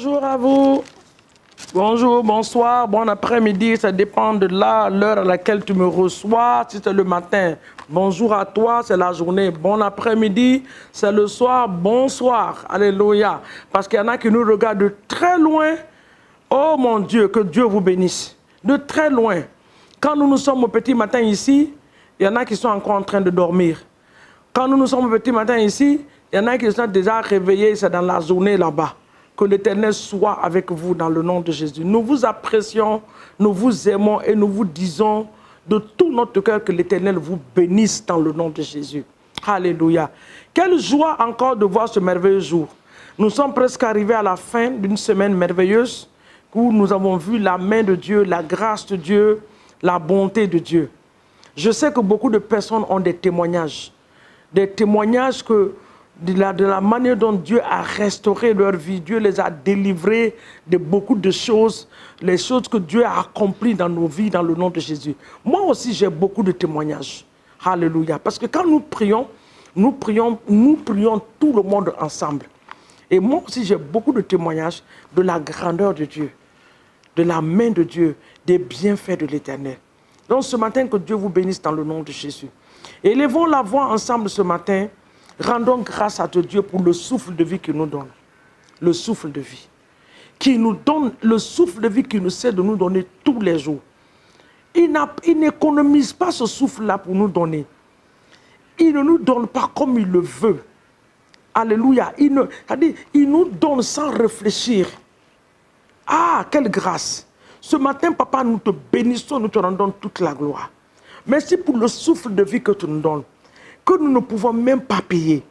Bonjour à vous. Bonjour, bonsoir, bon après-midi. Ça dépend de l'heure à laquelle tu me reçois. Si c'est le matin, bonjour à toi, c'est la journée. Bon après-midi, c'est le soir, bonsoir. Alléluia. Parce qu'il y en a qui nous regardent de très loin. Oh mon Dieu, que Dieu vous bénisse. De très loin. Quand nous sommes au petit matin ici, il y en a qui sont encore en train de dormir. Quand nous sommes au petit matin ici, il y en a qui sont déjà réveillés, c'est dans la journée là-bas. Que l'Éternel soit avec vous dans le nom de Jésus. Nous vous apprécions, nous vous aimons et nous vous disons de tout notre cœur que l'Éternel vous bénisse dans le nom de Jésus. Alléluia. Quelle joie encore de voir ce merveilleux jour. Nous sommes presque arrivés à la fin d'une semaine merveilleuse où nous avons vu la main de Dieu, la grâce de Dieu, la bonté de Dieu. Je sais que beaucoup de personnes ont des témoignages que de la manière dont Dieu a restauré leur vie, Dieu les a délivrés de beaucoup de choses, les choses que Dieu a accomplies dans nos vies, dans le nom de Jésus. Moi aussi, j'ai beaucoup de témoignages. Alléluia. Parce que quand nous prions tout le monde ensemble. Et moi aussi, j'ai beaucoup de témoignages de la grandeur de Dieu, de la main de Dieu, des bienfaits de l'Éternel. Donc ce matin, que Dieu vous bénisse dans le nom de Jésus. Élevons la voix ensemble ce matin. Rendons grâce à Dieu pour le souffle de vie qu'il nous donne. Le souffle de vie. Qui nous donne le souffle de vie qu'il nous sait de nous donner tous les jours. Il n'économise pas ce souffle-là pour nous donner. Il ne nous donne pas comme il le veut. Alléluia. Il nous donne sans réfléchir. Ah, quelle grâce. Ce matin, papa, nous te bénissons, nous te rendons toute la gloire. Merci pour le souffle de vie que tu nous donnes, que nous ne pouvons même pas payer.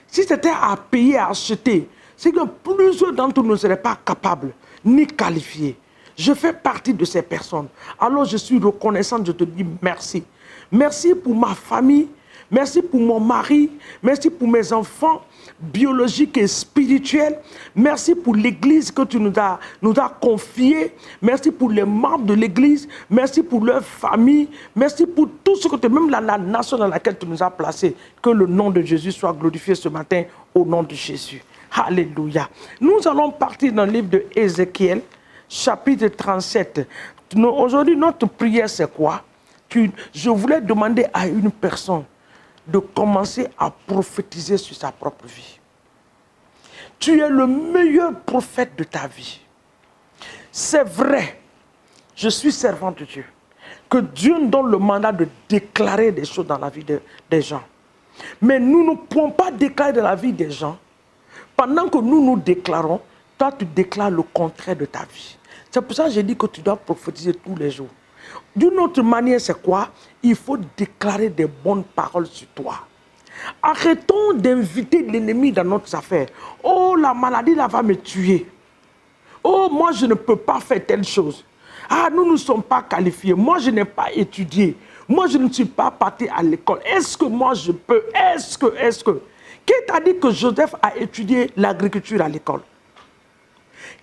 Si c'était à payer, à acheter, c'est que plusieurs d'entre nous ne seraient pas capables, ni qualifiés. Je fais partie de ces personnes. Alors je suis reconnaissante, je te dis merci. Merci pour ma famille, merci pour mon mari, merci pour mes enfants biologiques et spirituels. Merci pour l'église que tu nous as confiée. Merci pour les membres de l'église. Merci pour leur famille. Merci pour tout ce que tu... Même la nation dans laquelle tu nous as placés. Que le nom de Jésus soit glorifié ce matin au nom de Jésus. Alléluia. Nous allons partir dans le livre de Ézéchiel, chapitre 37. Aujourd'hui, notre prière, c'est quoi? Je voulais demander à une personne de commencer à prophétiser sur sa propre vie. Tu es le meilleur prophète de ta vie. C'est vrai, je suis servant de Dieu, que Dieu nous donne le mandat de déclarer des choses dans la vie des gens. Mais nous ne pouvons pas déclarer dans la vie des gens. Pendant que nous déclarons, toi tu déclares le contraire de ta vie. C'est pour ça que j'ai dit que tu dois prophétiser tous les jours. D'une autre manière, c'est quoi? Il faut déclarer des bonnes paroles sur toi. Arrêtons d'inviter l'ennemi dans notre affaire. Oh, la maladie là va me tuer. Oh, moi je ne peux pas faire telle chose. Ah, nous ne sommes pas qualifiés. Moi je n'ai pas étudié. Moi je ne suis pas parti à l'école. Est-ce que moi je peux? Est-ce que? Qui t'a dit que Joseph a étudié l'agriculture à l'école?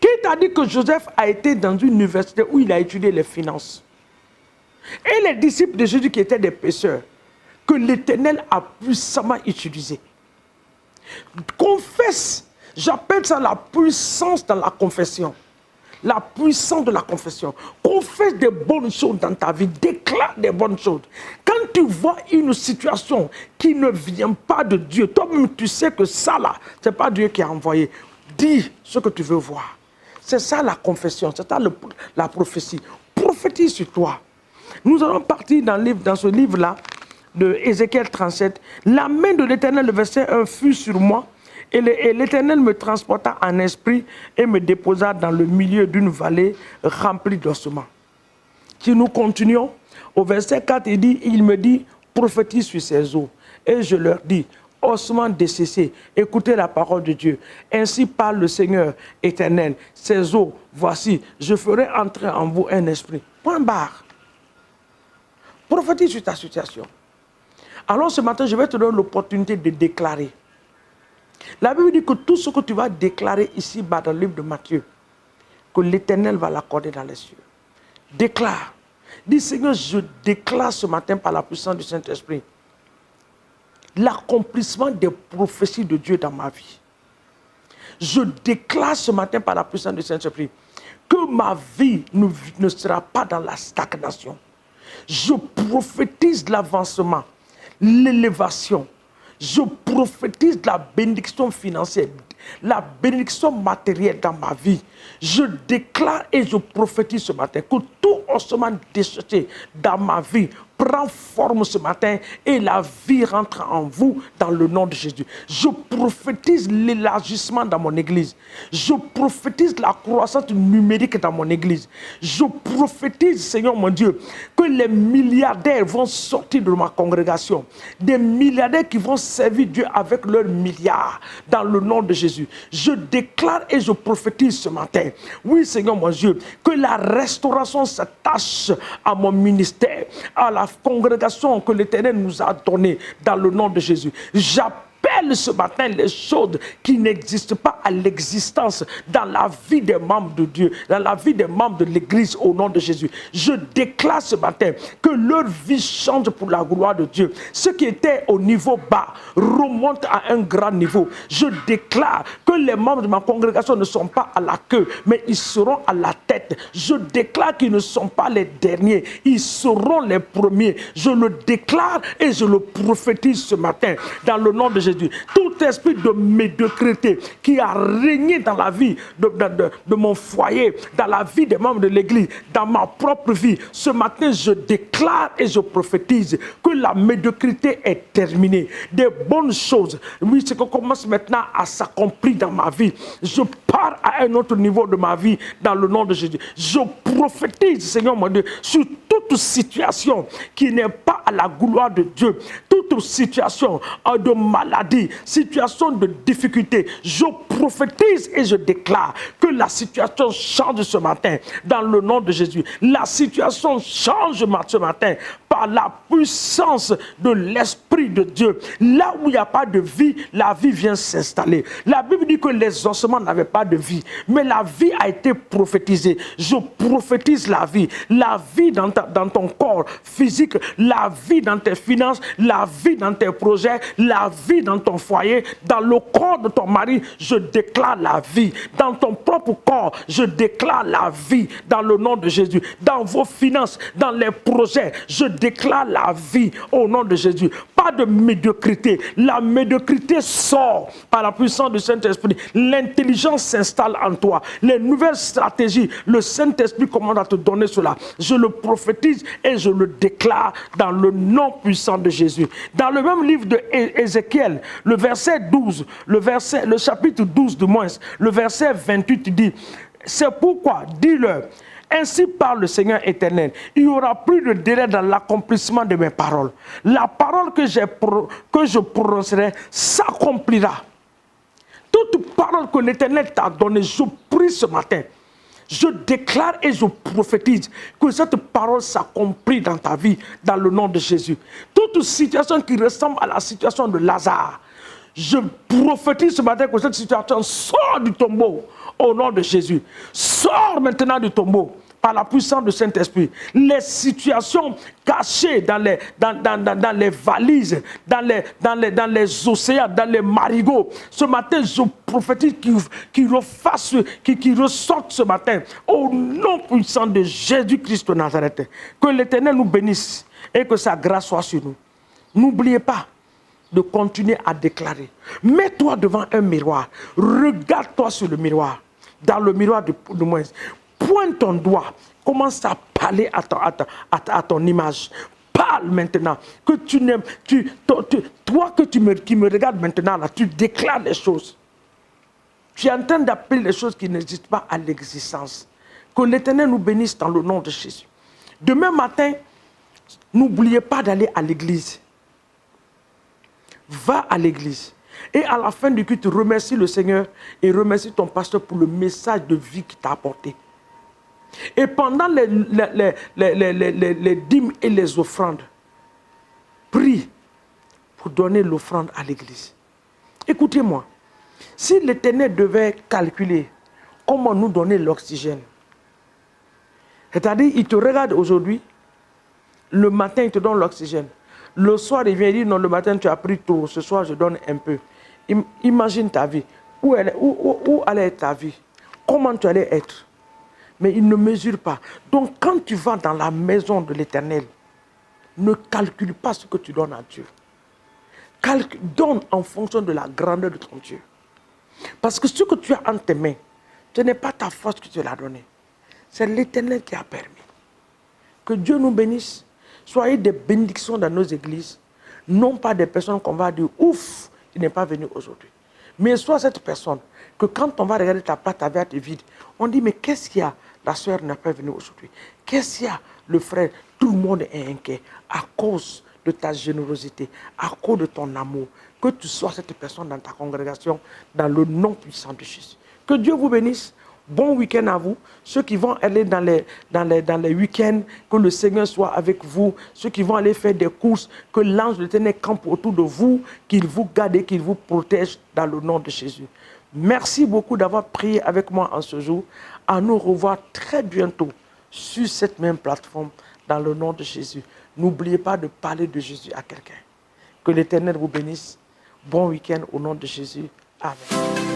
Qui t'a dit que Joseph a été dans une université où il a étudié les finances? Et les disciples de Jésus qui étaient des pécheurs, que l'Éternel a puissamment utilisé. Confesse, j'appelle ça la puissance dans la confession. La puissance de la confession. Confesse des bonnes choses dans ta vie, déclare des bonnes choses. Quand tu vois une situation qui ne vient pas de Dieu, toi-même tu sais que ça là, ce n'est pas Dieu qui a envoyé. Dis ce que tu veux voir. C'est ça la confession, c'est ça la prophétie. Prophétise sur toi. Nous allons partir dans ce livre-là, de Ézéchiel 37. La main de l'Éternel, le verset 1, fut sur moi, et l'Éternel me transporta en esprit et me déposa dans le milieu d'une vallée remplie d'ossements. Si nous continuons, au verset 4, il me dit, prophétise sur ces eaux. Et je leur dis, ossements desséchés, écoutez la parole de Dieu. Ainsi parle le Seigneur éternel. Ces eaux, voici, je ferai entrer en vous un esprit. Point barre. Prophétise sur ta situation. Alors ce matin, je vais te donner l'opportunité de déclarer. La Bible dit que tout ce que tu vas déclarer ici-bas dans le livre de Matthieu, que l'Éternel va l'accorder dans les cieux. Déclare. Dis Seigneur, je déclare ce matin par la puissance du Saint-Esprit l'accomplissement des prophéties de Dieu dans ma vie. je déclare ce matin par la puissance du Saint-Esprit que ma vie ne sera pas dans la stagnation. Je prophétise l'avancement, l'élévation. Je prophétise la bénédiction financière, la bénédiction matérielle dans ma vie. Je déclare et je prophétise ce matin que tout ossement déchargé dans ma vie prend forme ce matin et la vie rentre en vous dans le nom de Jésus. Je prophétise l'élargissement dans mon église. Je prophétise la croissance numérique dans mon église. Je prophétise, Seigneur mon Dieu, que les milliardaires vont sortir de ma congrégation. Des milliardaires qui vont servir Dieu avec leurs milliards dans le nom de Jésus. Je déclare et je prophétise ce matin, oui Seigneur mon Dieu, que la restauration s'attache à mon ministère, à la congrégation que l'Éternel nous a donnée dans le nom de Jésus. J'appelle ce matin les choses qui n'existent pas à l'existence dans la vie des membres de Dieu, dans la vie des membres de l'Église au nom de Jésus. Je déclare ce matin que leur vie change pour la gloire de Dieu. Ceux qui étaient au niveau bas remontent à un grand niveau. Je déclare que les membres de ma congrégation ne sont pas à la queue, mais ils seront à la tête. Je déclare qu'ils ne sont pas les derniers, ils seront les premiers. Je le déclare et je le prophétise ce matin dans le nom de Jésus. Tout esprit de médiocrité qui a régné dans la vie de mon foyer, dans la vie des membres de l'Église, dans ma propre vie, ce matin je déclare et je prophétise que la médiocrité est terminée. Des bonnes choses, oui, ce qui commence maintenant à s'accomplir dans ma vie. Je pars à un autre niveau de ma vie dans le nom de Jésus. Je prophétise, Seigneur mon Dieu, sur toute situation qui n'est pas à la gloire de Dieu, toute situation de maladie, situation de difficulté. Je prophétise et je déclare que la situation change ce matin dans le nom de Jésus. La situation change ce matin par la puissance de l'Esprit de Dieu. Là où il n'y a pas de vie, la vie vient s'installer. La Bible dit que les ossements n'avaient pas de vie, mais la vie a été prophétisée. Je prophétise la vie dans ton corps physique, la vie dans tes finances, la vie dans tes projets, la vie dans ton foyer, dans le corps de ton mari, je déclare la vie. Dans ton propre corps, je déclare la vie dans le nom de Jésus. Dans vos finances, dans les projets, je déclare la vie au nom de Jésus. Pas de médiocrité. La médiocrité sort par la puissance du Saint-Esprit. L'intelligence s'installe en toi. Les nouvelles stratégies, le Saint-Esprit commande à te donner cela. Je le prophétise et je le déclare dans le nom puissant de Jésus. Dans le même livre de Ézéchiel, le verset 12, le chapitre 12 de moins, le verset 28 dit, c'est pourquoi, dis-leur, ainsi parle le Seigneur éternel, il n'y aura plus de délai dans l'accomplissement de mes paroles. La parole que je prononcerai s'accomplira. Toute parole que l'Éternel t'a donnée, je prie ce matin. Je déclare et je prophétise que cette parole s'accomplit dans ta vie, dans le nom de Jésus. Toute situation qui ressemble à la situation de Lazare, je prophétise ce matin que cette situation sort du tombeau au nom de Jésus. Sors maintenant du tombeau par la puissance du Saint-Esprit. Les situations cachées dans les valises, dans les océans, dans les marigots. Ce matin, je prophétise qu'ils ressortent ce matin au nom puissant de Jésus-Christ de Nazareth. Que l'Éternel nous bénisse et que sa grâce soit sur nous. N'oubliez pas de continuer à déclarer. Mets-toi devant un miroir. Regarde-toi sur le miroir. Dans le miroir de moins. Pointe ton doigt. Commence à parler à ton image. Parle maintenant. Que tu n'aimes. Toi qui me regardes maintenant, là, tu déclares les choses. Tu es en train d'appeler les choses qui n'existent pas à l'existence. Que l'Éternel nous bénisse dans le nom de Jésus. Demain matin, n'oubliez pas d'aller à l'église. Va à l'église. Et à la fin du culte, remercie le Seigneur et remercie ton pasteur pour le message de vie qu'il t'a apporté. Et pendant les dîmes et les offrandes, prie pour donner l'offrande à l'église. Écoutez-moi, si l'Éternel devait calculer comment nous donner l'oxygène, c'est-à-dire il te regarde aujourd'hui, le matin il te donne l'oxygène, le soir il vient dire non, le matin tu as pris tôt, ce soir je donne un peu. Imagine ta vie. où allait être ta vie, comment tu allais être. Mais ils ne mesurent pas. Donc quand tu vas dans la maison de l'Éternel, ne calcule pas ce que tu donnes à Dieu. Donne en fonction de la grandeur de ton Dieu. Parce que ce que tu as entre tes mains, ce n'est pas ta force qui te l'a donné. C'est l'Éternel qui a permis. Que Dieu nous bénisse. Soyez des bénédictions dans nos églises. Non pas des personnes qu'on va dire, ouf, il n'est pas venu aujourd'hui. Mais sois cette personne que quand on va regarder ta plate à verre vide, on dit, mais qu'est-ce qu'il y a? La soeur n'est pas venue aujourd'hui. Qu'est-ce qu'il y a? Le frère, tout le monde est inquiet à cause de ta générosité, à cause de ton amour. Que tu sois cette personne dans ta congrégation, dans le nom puissant de Jésus. Que Dieu vous bénisse. Bon week-end à vous. Ceux qui vont aller dans les week-ends, que le Seigneur soit avec vous. Ceux qui vont aller faire des courses, que l'ange de l'Éternel campe autour de vous, qu'il vous garde et qu'il vous protège dans le nom de Jésus. Merci beaucoup d'avoir prié avec moi en ce jour. À nous revoir très bientôt sur cette même plateforme dans le nom de Jésus. N'oubliez pas de parler de Jésus à quelqu'un. Que l'Éternel vous bénisse. Bon week-end au nom de Jésus. Amen.